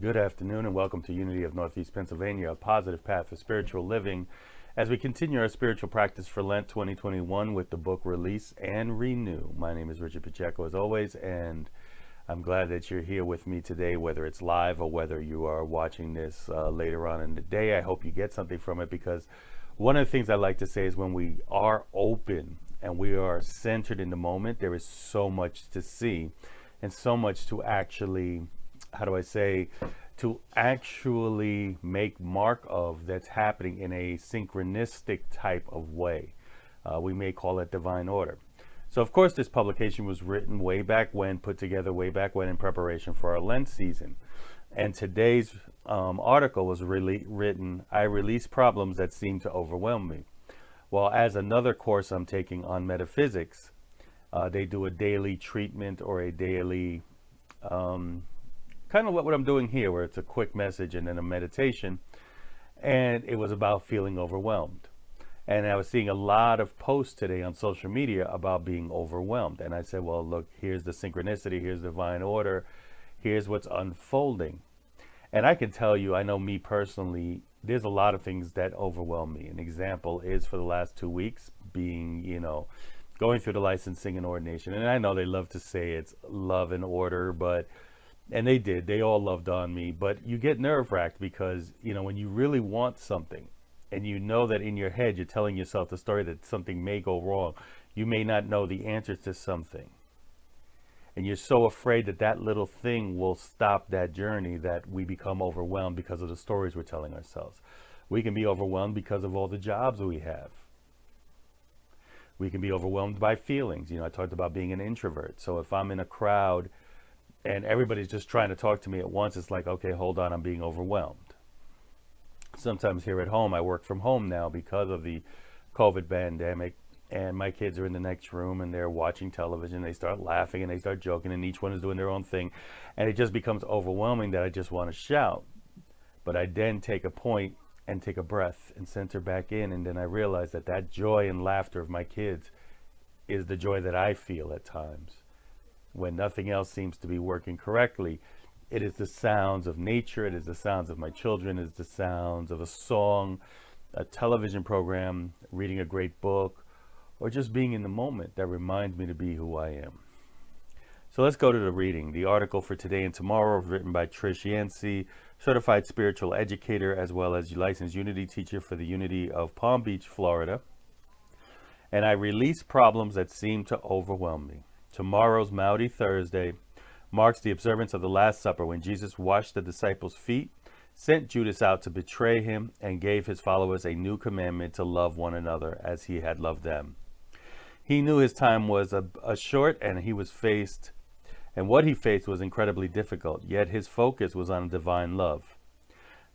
Good afternoon and welcome to Unity of Northeast Pennsylvania, a positive path for spiritual living as we continue our spiritual practice for Lent 2021 with the book Release and Renew. My name is Richard Pacheco as always, and I'm glad that you're here with me today, whether it's live or whether you are watching this later on in the day. I hope you get something from it, because one of the things I like to say is when we are open and we are centered in the moment, there is so much to see and so much to actually, to actually make mark of that's happening in a synchronistic type of way. We may call it divine order. So of course this publication was written put together way back when in preparation for our Lent season. And today's article was really written, I release problems that seem to overwhelm me. Well, as another course I'm taking on metaphysics, they do a daily treatment or a daily, kind of what I'm doing here, where it's a quick message and then a meditation. And it was about feeling overwhelmed. And I was seeing a lot of posts today on social media about being overwhelmed. And I said, well, look, here's the synchronicity, here's divine order, here's what's unfolding. And I can tell you, I know me personally, there's a lot of things that overwhelm me. An example is for the last 2 weeks being, going through the licensing and ordination. And I know they love to say it's love and order, and they all loved on me, but you get nerve wracked because, when you really want something and you know that in your head, you're telling yourself the story that something may go wrong. You may not know the answers to something. And you're so afraid that that little thing will stop that journey that we become overwhelmed because of the stories we're telling ourselves. We can be overwhelmed because of all the jobs we have. We can be overwhelmed by feelings. I talked about being an introvert. So if I'm in a crowd and everybody's just trying to talk to me at once, it's like, okay, hold on, I'm being overwhelmed. Sometimes here at home, I work from home now because of the COVID pandemic, and my kids are in the next room and they're watching television. They start laughing and they start joking, and each one is doing their own thing. And it just becomes overwhelming that I just want to shout. But I then take a point and take a breath and center back in. And then I realize that that joy and laughter of my kids is the joy that I feel at times. When nothing else seems to be working correctly, it is the sounds of nature, it is the sounds of my children, it is the sounds of a song, a television program, reading a great book, or just being in the moment that reminds me to be who I am. So let's go to the reading. The article for today and tomorrow is written by Trish Yancey, certified spiritual educator as well as licensed Unity teacher for the Unity of Palm Beach, Florida. And I release problems that seem to overwhelm me. Tomorrow's Maundy Thursday marks the observance of the Last Supper, when Jesus washed the disciples' feet, sent Judas out to betray him, and gave his followers a new commandment to love one another as he had loved them. He knew his time was short, and what he faced was incredibly difficult, yet his focus was on divine love.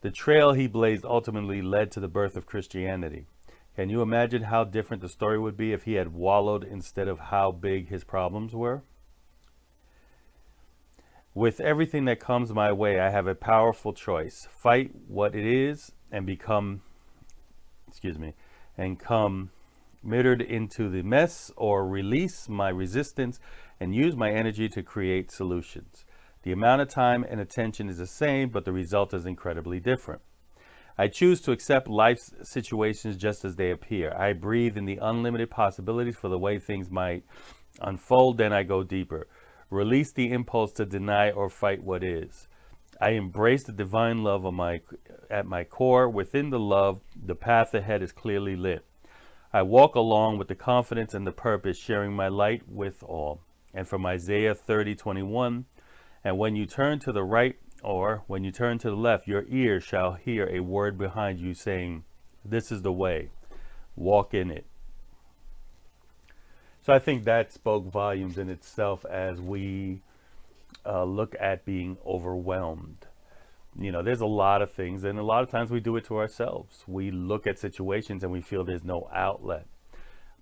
The trail he blazed ultimately led to the birth of Christianity. Can you imagine how different the story would be if he had wallowed instead of how big his problems were? With everything that comes my way, I have a powerful choice. Fight what it is and come mittered into the mess, or release my resistance and use my energy to create solutions. The amount of time and attention is the same, but the result is incredibly different. I choose to accept life's situations just as they appear. I breathe in the unlimited possibilities for the way things might unfold, then I go deeper. Release the impulse to deny or fight what is. I embrace the divine love at my core. Within the love, the path ahead is clearly lit. I walk along with the confidence and the purpose, sharing my light with all. And from Isaiah 30:21, and when you turn to the right or when you turn to the left, your ear shall hear a word behind you saying, this is the way, walk in it. So I think that spoke volumes in itself as we look at being overwhelmed. There's a lot of things, and a lot of times we do it to ourselves. We look at situations and we feel there's no outlet.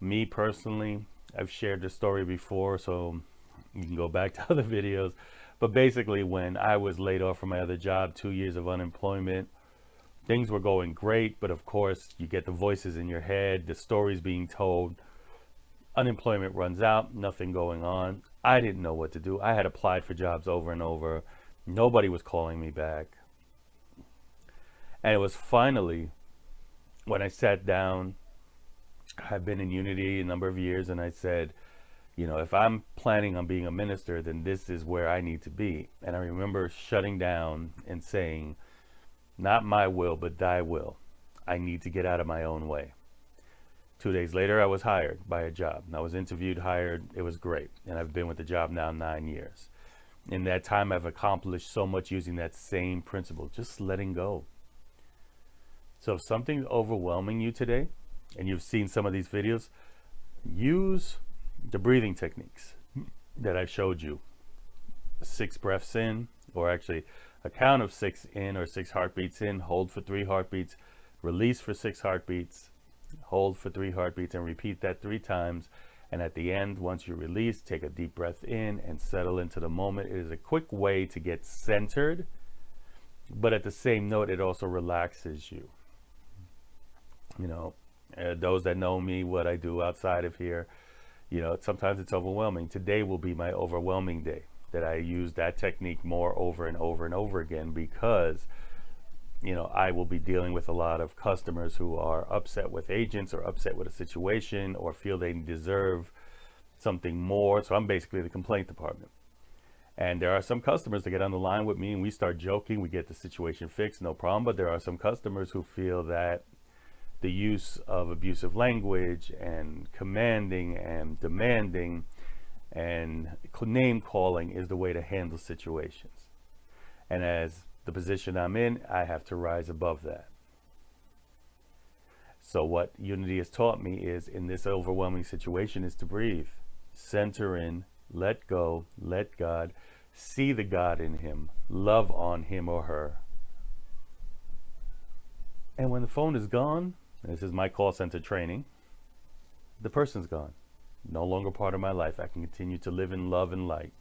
Me personally, I've shared this story before, so you can go back to other videos. But basically, when I was laid off from my other job, 2 years of unemployment, things were going great. But of course, you get the voices in your head, the stories being told. Unemployment runs out, nothing going on. I didn't know what to do. I had applied for jobs over and over. Nobody was calling me back. And it was finally when I sat down. I've been in Unity a number of years, and I said, if I'm planning on being a minister, then this is where I need to be. And I remember shutting down and saying, not my will, but thy will. I need to get out of my own way. 2 days later, I was hired by a job. I was interviewed, hired. It was great. And I've been with the job now 9 years. In that time, I've accomplished so much using that same principle, just letting go. So if something's overwhelming you today, and you've seen some of these videos, use the breathing techniques that I showed you. 6 breaths in, or actually a count of 6 in, or 6 heartbeats in, hold for 3 heartbeats, release for 6 heartbeats, hold for 3 heartbeats, and repeat that 3 times. And at the end, once you release, take a deep breath in and settle into the moment. It is a quick way to get centered, but at the same note, it also relaxes you. Those that know me, what I do outside of here, sometimes it's overwhelming. Today will be my overwhelming day, that I use that technique more over and over and over again, because I will be dealing with a lot of customers who are upset with agents, or upset with a situation, or feel they deserve something more. So I'm basically the complaint department. And there are some customers that get on the line with me and we start joking, we get the situation fixed, no problem. But there are some customers who feel that the use of abusive language and commanding and demanding and name calling is the way to handle situations. And as the position I'm in, I have to rise above that. So what Unity has taught me is, in this overwhelming situation, is to breathe, center in, let go, let God, see the God in him, love on him or her. And when the phone is gone, this is my call center training, the person's gone. No longer part of my life. I can continue to live in love and light.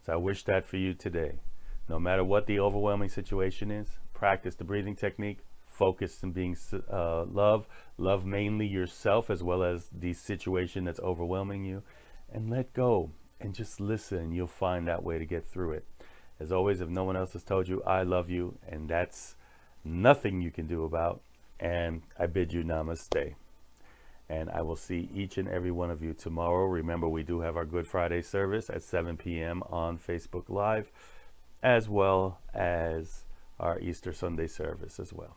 So I wish that for you today. No matter what the overwhelming situation is, practice the breathing technique, focus on being love mainly yourself as well as the situation that's overwhelming you, and let go and just listen. You'll find that way to get through it. As always, if no one else has told you, I love you, and that's nothing you can do about. And I bid you namaste. And I will see each and every one of you tomorrow. Remember, we do have our Good Friday service at 7 p.m. on Facebook Live, as well as our Easter Sunday service as well.